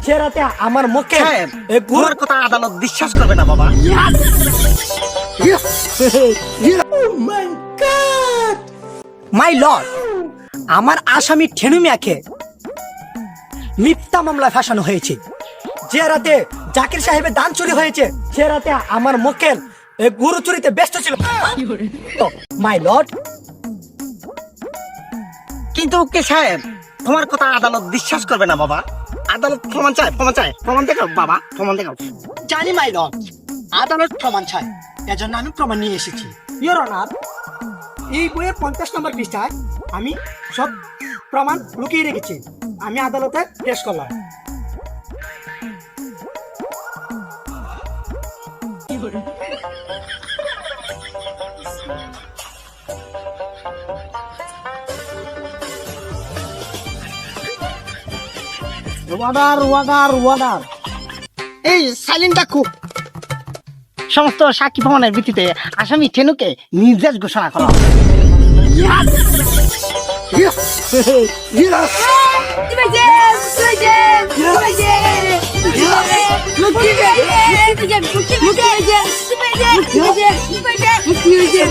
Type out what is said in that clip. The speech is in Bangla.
সে রাতে আমার মুখে তোমার কথা আদালত বিশ্বাস করবে না বাবা। মাই লর্ড, আমার আসামি ঠেনু মিয়াকে মিথ্যা মামলায় ফাঁসানো হয়েছে। যে রাতে জাকির সাহেবের দান চুরি হয়েছে, সে রাতে আমার মক্কেল গরু চুরিতে ব্যস্ত ছিল। মাই লর্ড, কিন্তু উকিল সাহেব, তোমার কথা আদালত বিশ্বাস করবে না বাবা। আদালত প্রমাণ চায়, প্রমাণ চায়, প্রমাণ দেখাও বাবা, প্রমাণ দেখাও। জানি মাই লর্ড, আদালত প্রমাণ চায়, এজন্য আমি প্রমাণ নিয়ে এসেছি। ইওর অনার, এই বইয়ের 50 নম্বর পৃষ্ঠায় আমি সব প্রমাণ লুকিয়ে রেখেছি। আমি আদালতে পেশ করলাম। Order, order, order. এই সাইলেন্টটা খুব সমস্ত সাক্ষী প্রমাণের ভিত্তিতে আসামি ঠেনুকে নির্দেশ ঘোষণা করা হবে। Look at